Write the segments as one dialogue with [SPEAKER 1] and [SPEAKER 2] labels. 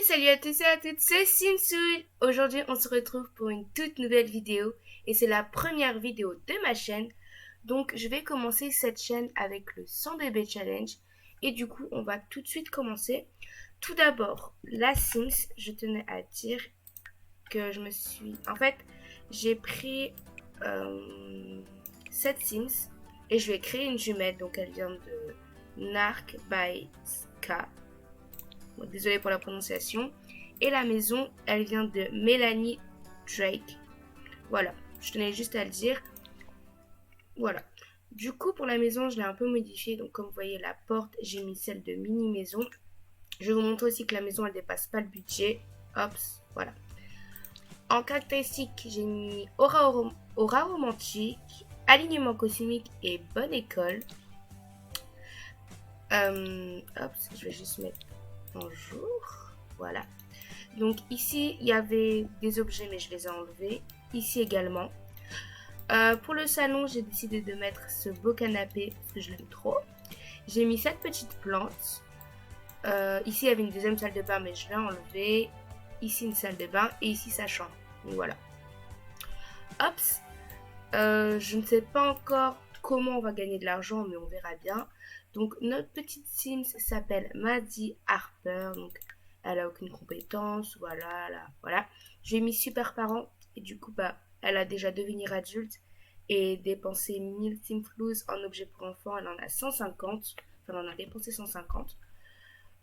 [SPEAKER 1] Salut à tous et à toutes, c'est Simsoul. Aujourd'hui, on se retrouve pour une toute nouvelle vidéo et c'est la première vidéo de ma chaîne. Donc, je vais commencer cette chaîne avec le 100 bébés challenge et du coup, on va tout de suite commencer. Tout d'abord, la Sims, je tenais à dire que En fait, j'ai pris cette Sims et je vais créer une jumelle. Donc, elle vient de Narc by Ska. Bon, désolée pour la prononciation. Et la maison, elle vient de Melanie Drake. Voilà, je tenais juste à le dire. Voilà. Du coup, pour la maison, je l'ai un peu modifiée. Donc, comme vous voyez, la porte, j'ai mis celle de mini maison. Je vais vous montrer aussi que la maison, elle dépasse pas le budget. Hop, voilà. En caractéristique, j'ai mis aura romantique, alignement cosmique et bonne école. Hop, je vais juste mettre en jour. Voilà. Donc ici, il y avait des objets, mais je les ai enlevés. Ici également. Pour le salon, j'ai décidé de mettre ce beau canapé parce que je l'aime trop. J'ai mis cette petite plante. Ici, il y avait une deuxième salle de bain, mais je l'ai enlevée. Ici, une salle de bain et ici, sa chambre. Donc voilà. Hop. Je ne sais pas encore comment on va gagner de l'argent, mais on verra bien. Donc notre petite Sims s'appelle Maddie Harper. Donc elle a aucune compétence. Voilà, là, voilà. J'ai mis super parent et du coup bah elle a déjà devenir adulte et dépensé 1000 Simflouz en objets pour enfants. Elle en a 150. Enfin, elle en a dépensé 150.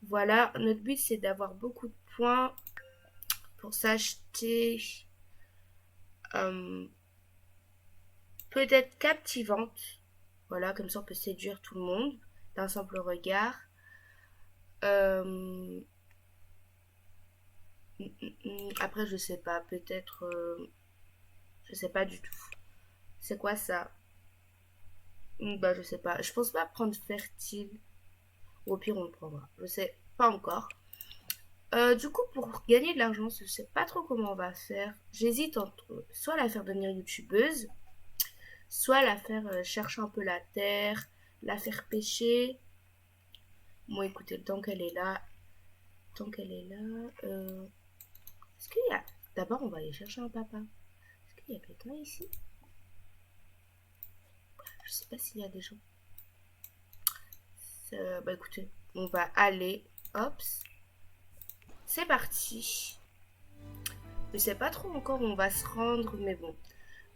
[SPEAKER 1] Voilà, notre but c'est d'avoir beaucoup de points pour s'acheter euh, peut-être captivante. Voilà, comme ça on peut séduire tout le monde d'un simple regard. Euh, Après, je sais pas, peut-être. Je sais pas du tout. C'est quoi ça? Bah, je sais pas. Je pense pas prendre fertile. Ou au pire, on le prendra. Je sais pas encore. Du coup, pour gagner de l'argent, je sais pas trop comment on va faire. J'hésite entre soit la faire devenir youtubeuse, soit la faire chercher un peu la terre, la faire pêcher. Bon, écoutez, le temps qu'elle est là, est-ce qu'il y a... D'abord, on va aller chercher un papa. Est-ce qu'il y a quelqu'un ici? Je sais pas s'il y a des gens. Bah écoutez, on va aller. Hop. C'est parti. Je sais pas trop encore où on va se rendre, mais bon.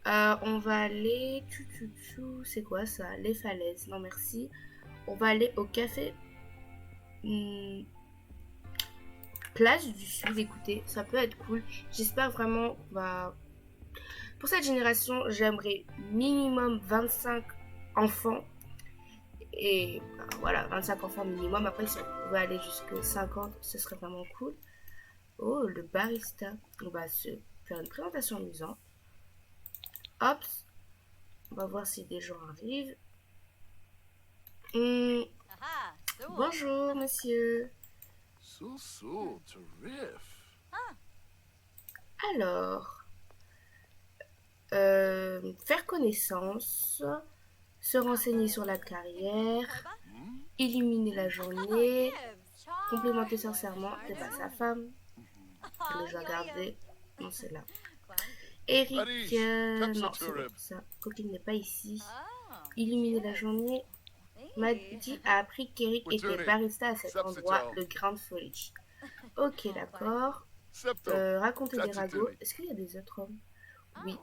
[SPEAKER 1] On va aller... C'est quoi ça? Les falaises. Non, merci. On va aller au café... Place du Sud. Écoutez, ça peut être cool. J'espère vraiment qu'on va... Pour cette génération, j'aimerais minimum 25 enfants. Et voilà, 25 enfants minimum. Après, si on pouvait aller jusqu'à 50, ce serait vraiment cool. Oh, le barista. On va se faire une présentation amusante. Hop. On va voir si des gens arrivent. Hum, Bonjour, monsieur. Alors, faire connaissance, se renseigner sur la carrière, illuminer la journée, complimenter sincèrement, c'est pas sa femme, le joie garder, non c'est là. Eric, non c'est bon, sa copine n'est pas ici. Illuminer la journée, Maddy a appris qu'Eric était barista à cet endroit, le Grain de Folie. Ok, d'accord. Raconter des ragots. Est-ce qu'il y a des autres hommes? Oui.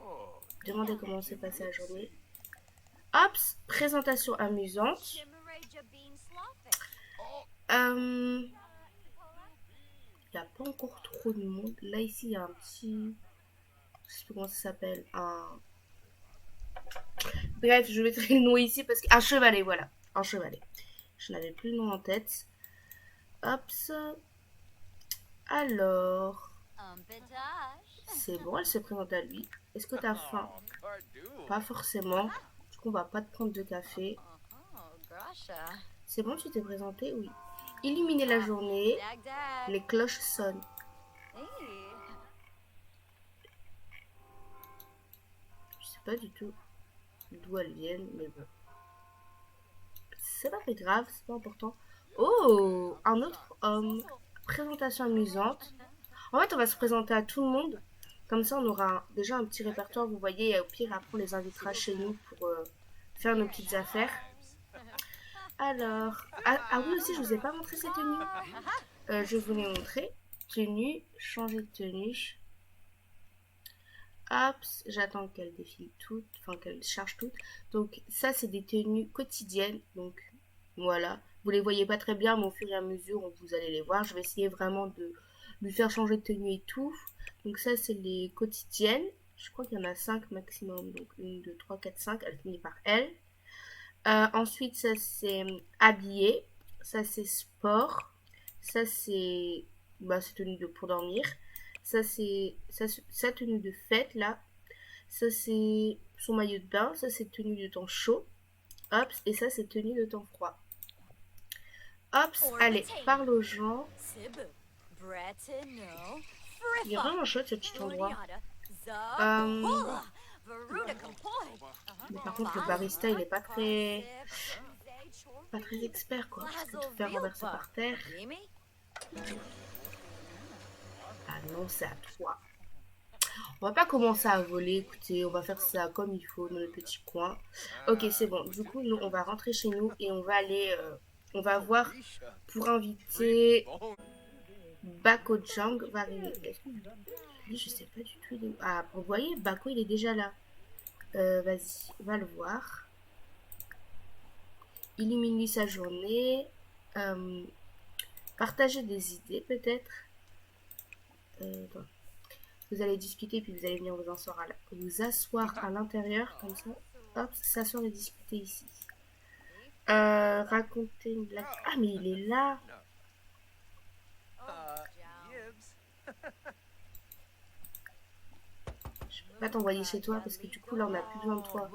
[SPEAKER 1] Demander comment s'est passée la journée. Hops, présentation amusante. Il n'y a pas encore trop de monde. Là, ici, il y a un petit... Je sais pas comment ça s'appelle. Bref, je mettrai le nom ici parce qu'un chevalet, voilà. Un chevalet. Je n'avais plus le nom en tête. Hops. Alors... C'est bon, elle se présente à lui. Est-ce que t'as faim? Pas forcément. Du coup, on va pas te prendre de café. C'est bon, tu t'es présenté? Oui. Illuminer la journée. Les cloches sonnent. Je sais pas du tout d'où elles viennent, mais bon. C'est pas très grave, c'est pas important. Oh, un autre homme. présentation amusante. En fait, on va se présenter à tout le monde. Comme ça, on aura déjà un petit répertoire, vous voyez, et au pire, après, on les invitera chez nous pour faire nos petites affaires. Alors, oui, aussi, je vous ai pas montré ces tenues. Je vais vous les montrer. Tenue, changer de tenue. Hop, j'attends qu'elle défile toutes, enfin qu'elle charge toutes. Donc ça, c'est des tenues quotidiennes. Donc voilà, vous les voyez pas très bien, mais au fur et à mesure, vous allez les voir. Je vais essayer vraiment de lui faire changer de tenue et tout. Donc ça, c'est les quotidiennes. Je crois qu'il y en a 5 maximum. Donc 1, 2, 3, 4, 5. Elle finit par L. Ensuite, ça c'est habillé. Ça c'est sport. Ça c'est tenue pour dormir. Ça c'est sa tenue de fête là. Ça c'est son maillot de bain. Ça c'est tenue de temps chaud. Hop, et ça c'est tenue de temps froid. Hop, allez, parle aux gens. Il est vraiment chouette ce petit endroit. Mais par contre le barista il est pas très expert quoi. Je peux te faire renverser par terre. Ah non, c'est à toi. On va pas commencer à voler, écoutez, on va faire ça comme il faut dans le petit coin. Ok, c'est bon. Du coup, nous, on va rentrer chez nous et on va aller, on va voir pour inviter Bako Jang va arriver. Lui, je sais pas du tout. Ah, vous voyez, Bako, il est déjà là. Vas-y, on va le voir. Illumine-lui sa journée. Partager des idées, peut-être. Vous allez discuter puis vous allez venir vous asseoir à l'intérieur comme ça. Hop, s'asseoir et discuter ici. Raconter une blague. Ah mais il est là. Je peux pas t'envoyer chez toi parce que du coup là on a plus besoin de toi.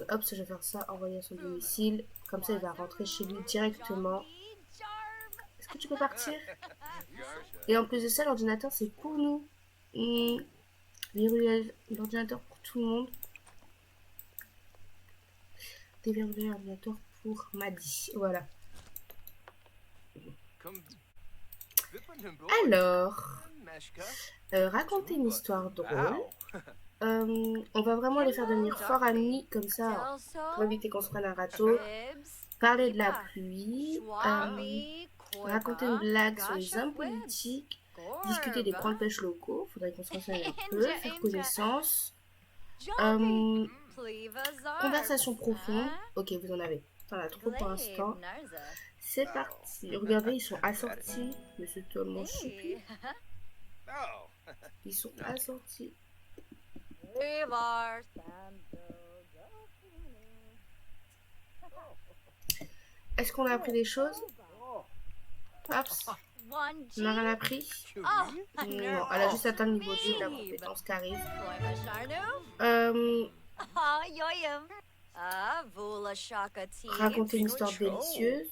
[SPEAKER 1] Hop, je vais faire ça, envoyer à son domicile. Comme ça il va rentrer chez lui directement. Est-ce que tu peux partir? Et en plus de ça, l'ordinateur c'est pour nous. Verrouillage l'ordinateur pour tout le monde. Déverrouiller l'ordinateur pour Maddy. Voilà. Alors, raconter une histoire drôle. On va vraiment les faire devenir forts amis, comme ça, pour éviter qu'on se prenne un râteau. Parler de la pluie. Raconter une blague sur les hommes politiques. Discuter des points de pêche locaux. Faudrait qu'on se renseigne un peu. Faire connaissance. Conversation profonde. Ok, vous en avez. T'en as trop pour l'instant. C'est parti. Regardez, ils sont assortis. Mais c'est tellement stupide. Ils sont assortis. Est-ce qu'on a appris des choses? Hop. On n'a rien appris? Non, elle a juste atteint le niveau 2 de la compétence charisme. Raconter une histoire délicieuse.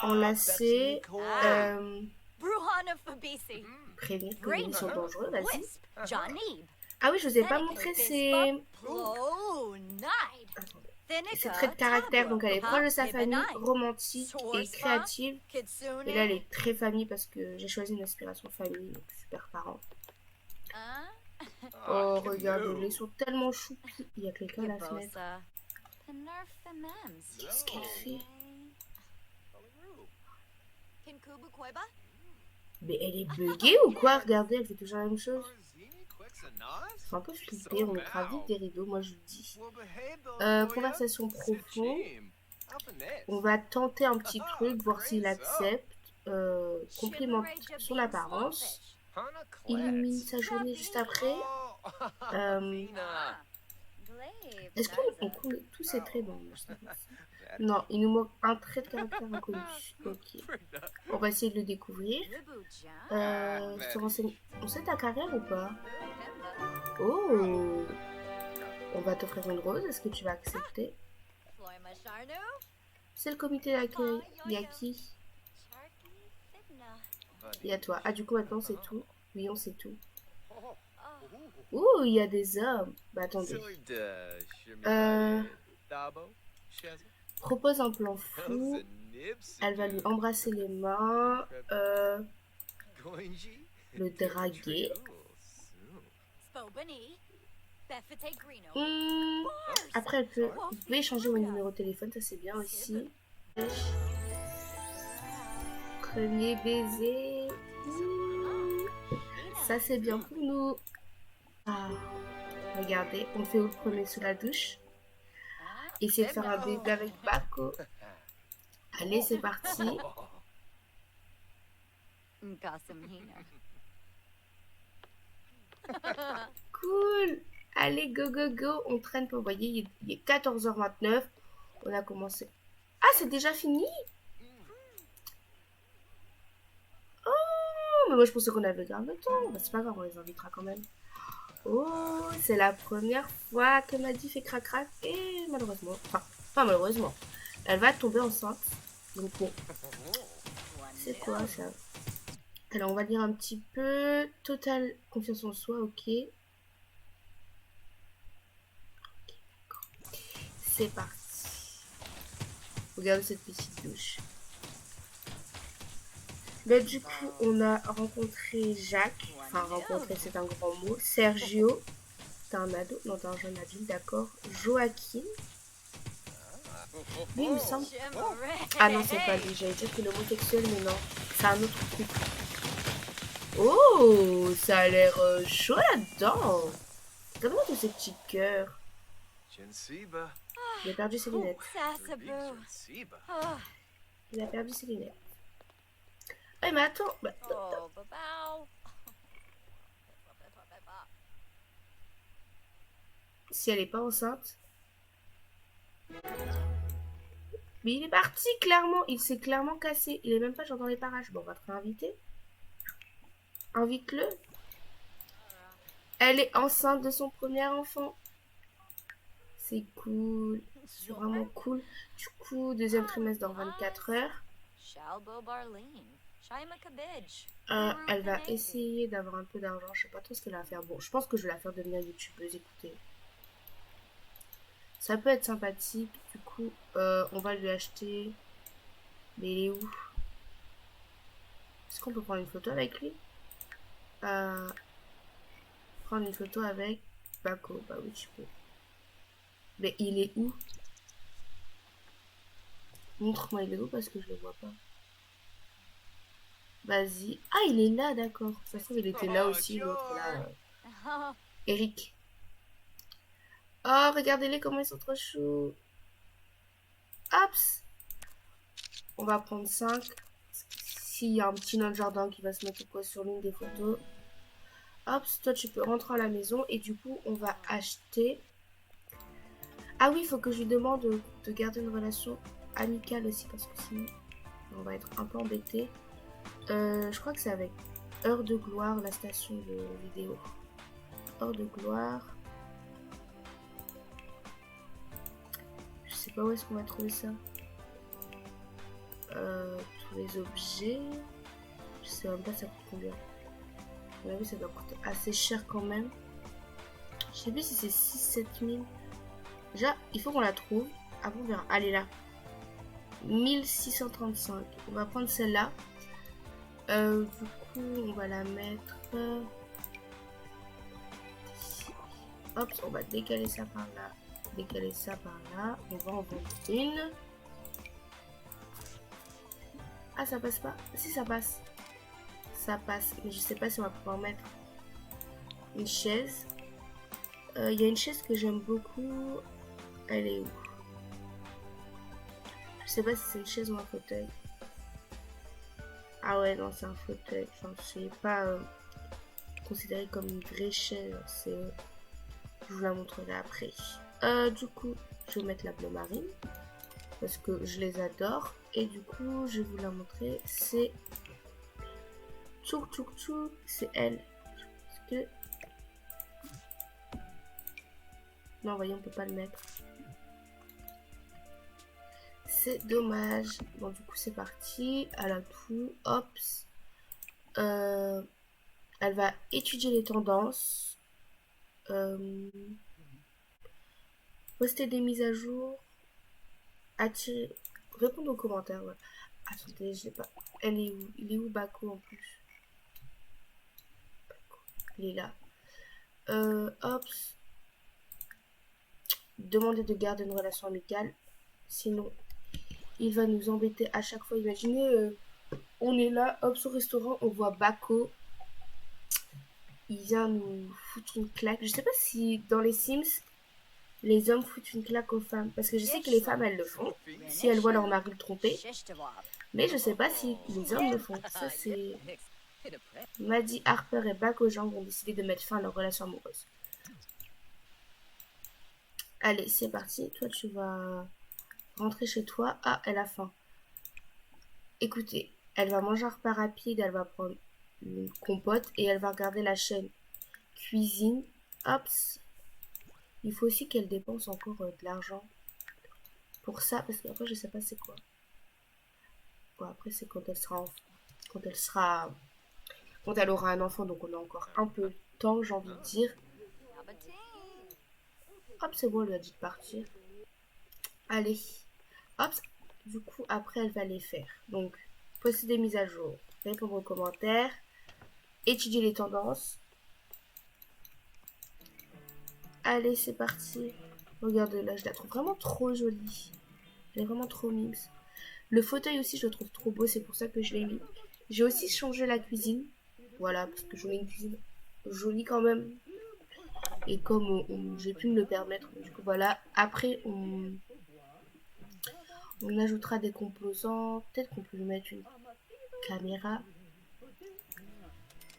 [SPEAKER 1] Enlacer. Prévenir que les lits sont dangereux, vas-y. Ah oui, je vous ai pas montré ses traits de caractère. Donc elle est proche de sa famille, romantique et créative. Et là elle est très famille parce que j'ai choisi une inspiration famille, donc super parent. Oh regardez, ils sont tellement choupis. Il y a quelqu'un à la fenêtre. Qu'est-ce qu'elle fait? Mais elle est buggée ou quoi? Regardez, elle fait toujours la même chose. C'est un peu flippé, on mettra vite des rideaux, moi je vous dis. Conversation profonde. On va tenter un petit truc, voir s'il accepte. Complimente son apparence. Illumine sa journée juste après. Est-ce qu'on coule tous ces traits? Non, il nous manque un trait de caractère inconnu. Ok. On va essayer de le découvrir. Se renseigner. On sait ta carrière ou pas? Oh! On va t'offrir une rose. Est-ce que tu vas accepter? C'est le comité d'accueil. Il y a qui? Il y a toi. Ah, du coup, maintenant c'est tout. Oui, on sait tout. Ouh, il y a des hommes. Bah, attendez. propose un plan fou. Elle va lui embrasser les mains, le draguer. Hmm, Après, vous pouvez échanger mon numéro de téléphone, ça c'est bien aussi. Premier baiser. Ça c'est bien pour nous. Ah, regardez, on fait au premier sous la douche. Essayer de faire un bébé avec Bako. Allez, c'est parti. Cool. Allez, go, go, go. On traîne pour, vous voyez, il est 14h29. On a commencé. Ah, c'est déjà fini? Oh, mais moi je pensais qu'on avait grave le temps. Bah, c'est pas grave, on les invitera quand même. Oh, c'est la première fois que Maddy fait crac-crac. Et malheureusement, enfin, pas malheureusement, elle va tomber enceinte. Donc bon, c'est quoi ça? Alors on va lire un petit peu. Total confiance en soi, ok. C'est parti. Regardez cette petite douche. Là du coup on a rencontré Jacques. Enfin rencontré c'est un grand mot. Sergio. T'es un ado. Non t'es un jeune adulte, d'accord. Joaquin. Lui il me semble. Ah non c'est pas lui. J'allais dire qu'il est homosexuel mais non. C'est un autre couple. Oh, ça a l'air chaud là-dedans. Regarde-moi tous ces petits cœurs. Il a perdu ses lunettes. Il a perdu ses lunettes. Ouais, mais attends. Bah, si elle est pas enceinte. Mais il est parti, clairement. Il s'est clairement cassé. Il est même pas genre dans les parages. Bon, on va te réinviter. Invite-le. Elle est enceinte de son premier enfant. C'est cool. C'est vraiment cool. Du coup, deuxième trimestre dans 24 heures. Elle va essayer d'avoir un peu d'argent. Je sais pas trop ce qu'elle va faire. Bon, je pense que je vais la faire devenir youtubeuse. Écoutez. Ça peut être sympathique. Du coup, on va lui acheter. Mais il est où? Est-ce qu'on peut prendre une photo avec lui? Prendre une photo avec Bako. Bah oui, tu peux. Mais il est où? Montre-moi, il est où parce que je le vois pas. Vas-y. Ah, il est là, d'accord. Ça se trouve, il était là aussi, l'autre là. Eric. Oh, regardez-les comment ils sont trop choux. Hops. On va prendre 5. S'il y a un petit nain de jardin qui va se mettre quoi sur l'une des photos. Hop, toi tu peux rentrer à la maison et du coup on va acheter. Ah oui, il faut que je lui demande de garder une relation amicale aussi parce que sinon on va être un peu embêté. Je crois que c'est avec Heure de Gloire, la station de vidéo. Heure de Gloire. Je sais pas où est-ce qu'on va trouver ça. Tous les objets. Je sais même pas ça coûte combien. À mon avis ça doit coûter assez cher quand même. Je sais plus si c'est 6-7 000. Déjà, il faut qu'on la trouve. Après, on verra. Elle est là. 1635. On va prendre celle-là. Du coup, on va la mettre ici. Hop, on va décaler ça par là. Décaler ça par là. On va en vendre une. Ah, ça passe pas? Si, ça passe. Ça passe. Mais je sais pas si on va pouvoir mettre une chaise. Il y a une chaise que j'aime beaucoup. Elle est où? Je sais pas si c'est une chaise ou un fauteuil. Ah ouais, non, c'est un fauteuil. Enfin, c'est pas considéré comme une vraie chaise. Je vous la montrerai après. Du coup, je vais mettre la bleu marine. Parce que je les adore. Et du coup, je vais vous la montrer. C'est Tchouk Tchouk Tchouk. C'est elle. Parce que... Non, voyons, on peut pas le mettre. C'est dommage. Bon, du coup, c'est parti. Elle a tout. Hops. Elle va étudier les tendances. Poster des mises à jour. Répondre aux commentaires. Ouais. Attendez, je l'ai pas. Elle est où? Il est où Bako en plus? Il est là. Hop. Demander de garder une relation amicale. Sinon, il va nous embêter à chaque fois. Imaginez, on est là, hop, au restaurant, on voit Bako. Il vient nous foutre une claque. Je sais pas si dans les Sims, les hommes foutent une claque aux femmes. Parce que je sais que les femmes, elles le font. Si elles voient leur mari le tromper. Mais je sais pas si les hommes le font. Ça, c'est... Maddie, Harper et Bako Jang ont décidé de mettre fin à leur relation amoureuse. Allez, c'est parti. Toi, tu vas rentrer chez toi. Ah, elle a faim. Écoutez, elle va manger un repas rapide, elle va prendre une compote et elle va regarder la chaîne cuisine. Hop. Il faut aussi qu'elle dépense encore de l'argent pour ça, parce qu'après, je sais pas c'est quoi. Bon, après, c'est quand elle sera quand elle aura un enfant, donc on a encore un peu de temps, j'ai envie de dire. Hop, c'est bon, elle lui a dit de partir. Allez. Hop. Du coup, après, elle va les faire. Donc, poster des mises à jour, répondre aux commentaires, étudier les tendances. Allez, c'est parti. Regarde là, je la trouve vraiment trop jolie. Elle est vraiment trop mimes. Le fauteuil aussi, je le trouve trop beau, c'est pour ça que je l'ai mis. J'ai aussi changé la cuisine. Voilà, parce que je voulais une cuisine jolie quand même. Et comme j'ai pu me le permettre, du coup voilà. Après, on ajoutera des composants. Peut-être qu'on peut lui mettre une caméra.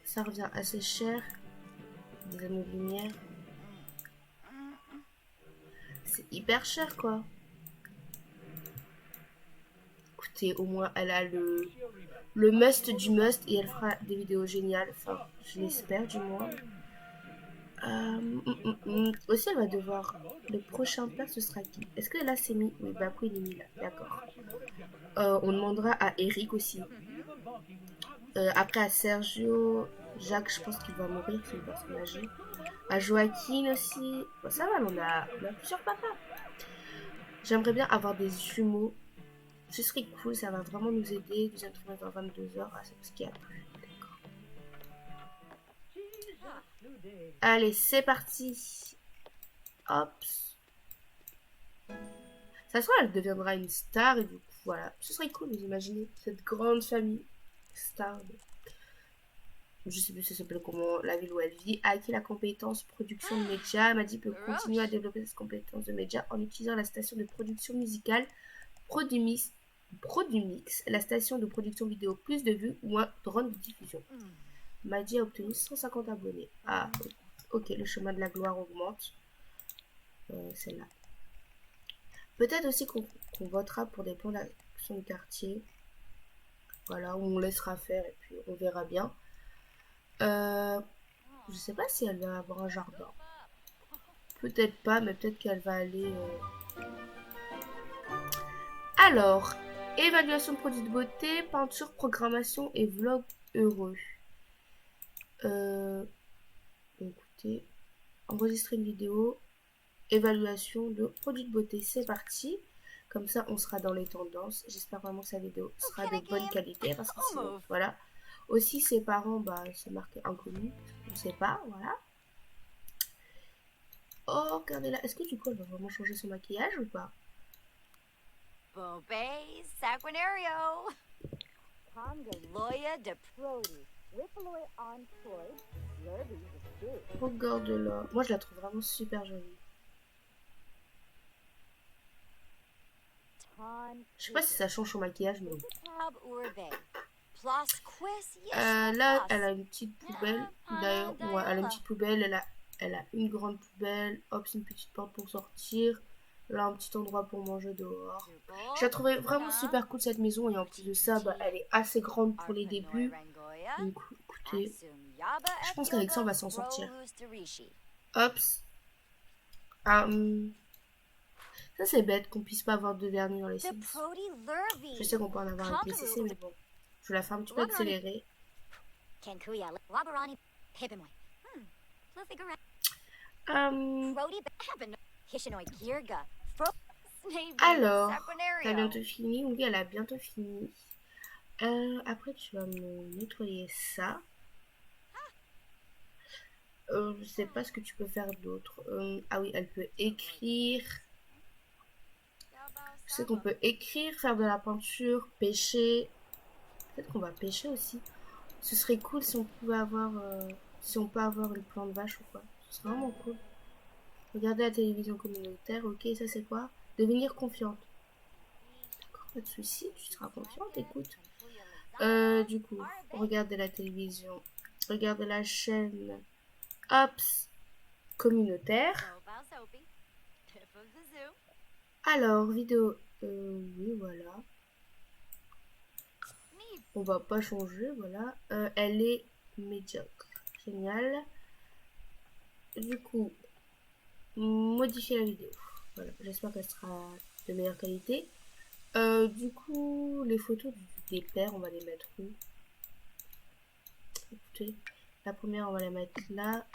[SPEAKER 1] Ça revient assez cher. Des anneaux de lumière. C'est hyper cher quoi. Écoutez, au moins elle a le must du must et elle fera des vidéos géniales. Enfin, je l'espère du moins. Aussi, elle va devoir. Le prochain père, ce sera qui? Est-ce que là c'est mis? Oui, Bakou il est mis là. D'accord. On demandera à Eric aussi. Après à Sergio. Jacques, je pense qu'il va mourir, c'est une personne âgée. À Joaquin aussi. Bon, ça va, on a plusieurs papas. J'aimerais bien avoir des jumeaux. Ce serait cool, ça va vraiment nous aider. Deuxième trimestre dans 22 heures. Ah, c'est ce qu'il y a plus. D'accord. Allez, c'est parti. Hop. Ça se trouve, elle deviendra une star et du coup, voilà. Ce serait cool, vous imaginez, cette grande famille star. Je sais plus si ça s'appelle comment, la ville où elle vit, a acquis la compétence production de médias. Elle m'a dit peut continuer à développer cette compétence de médias en utilisant la station de production musicale Produmix, la station de production vidéo plus de vues ou un drone de diffusion. Maddy a obtenu 150 abonnés. Ah, ok, le chemin de la gloire augmente. Celle-là. Peut-être aussi qu'on votera pour des plans d'action de quartier. Voilà, où on laissera faire et puis on verra bien. Je sais pas si elle va avoir un jardin. Peut-être pas, mais peut-être qu'elle va aller... Alors, évaluation de produits de beauté, peinture, programmation et vlog heureux. Écoutez, enregistrer une vidéo, évaluation de produits de beauté, c'est parti. Comme ça, on sera dans les tendances. J'espère vraiment que sa vidéo sera de bonne qualité parce que sinon, voilà. Aussi, ses parents, bah, c'est marqué inconnu. On ne sait pas, voilà. Oh, regardez là. Est-ce que du coup, elle va vraiment changer son maquillage ou pas? Regarde là. Moi, je la trouve vraiment super jolie. Je sais pas si ça change son maquillage, mais là, elle a une petite poubelle. D'ailleurs, ouais, elle a une petite poubelle. Elle a une grande poubelle. Hop, c'est une petite porte pour sortir. Là, un petit endroit pour manger dehors. Je la trouvais vraiment super cool cette maison. Et en plus de ça, bah, elle est assez grande pour les débuts. Donc, écoutez, je pense qu'avec ça, on va s'en sortir. Hop. Ça, c'est bête qu'on puisse pas avoir de vernis dans les Sims. Je sais qu'on peut en avoir avec les CC, mais bon. Je la fais un petit peu accélérée. Alors, t'as bientôt fini? Oui, elle a bientôt fini. Après, tu vas me nettoyer ça. Je sais pas ce que tu peux faire d'autre. Ah oui, elle peut écrire. Je sais qu'on peut écrire, faire de la peinture, pêcher. Peut-être qu'on va pêcher aussi. Ce serait cool si on pouvait avoir, si on peut avoir une plante vache ou quoi. Ce serait vraiment cool. Regarder la télévision communautaire, ok, ça c'est quoi? Devenir confiante. D'accord, pas de souci, tu seras confiante, écoute. Du coup, regarder la télévision, regarder la chaîne Ops communautaire. Alors, vidéo, oui, voilà. On va pas changer, voilà. Elle est médiocre. Génial. Du coup, modifier la vidéo. Voilà, j'espère qu'elle sera de meilleure qualité. Du coup, les photos des pères, on va les mettre où? Écoutez, la première, on va la mettre là.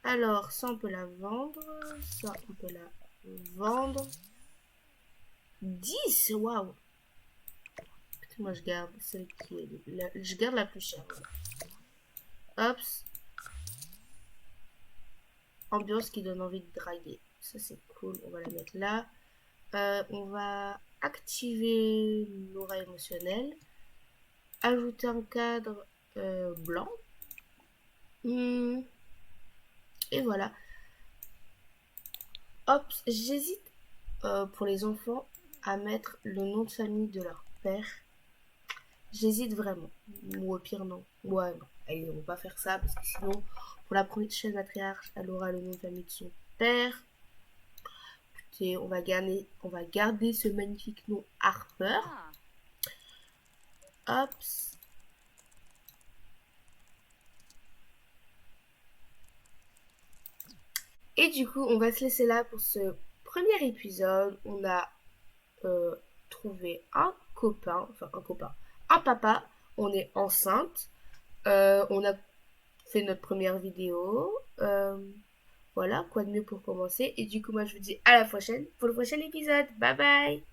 [SPEAKER 1] Alors, ça, on peut la vendre. Ça, on peut la vendre. 10. Waouh! Moi, je garde celle qui est je garde la plus chère. Hop. Ambiance qui donne envie de draguer. Ça, c'est cool. On va la mettre là. On va activer l'aura émotionnelle. Ajouter un cadre blanc. Et voilà. Hop, j'hésite pour les enfants à mettre le nom de famille de leur père. J'hésite vraiment. Ou au pire, non. Ouais, non. Allez, on va pas faire ça parce que sinon, pour la prochaine matriarche, elle aura le nom de famille de son père. Écoutez, on va garder ce magnifique nom Harper. Hop. Et du coup, on va se laisser là pour ce premier épisode. On a trouvé un copain, un papa. On est enceinte. On a fait notre première vidéo. Voilà, quoi de mieux pour commencer. Et du coup, moi, je vous dis à la prochaine pour le prochain épisode. Bye bye!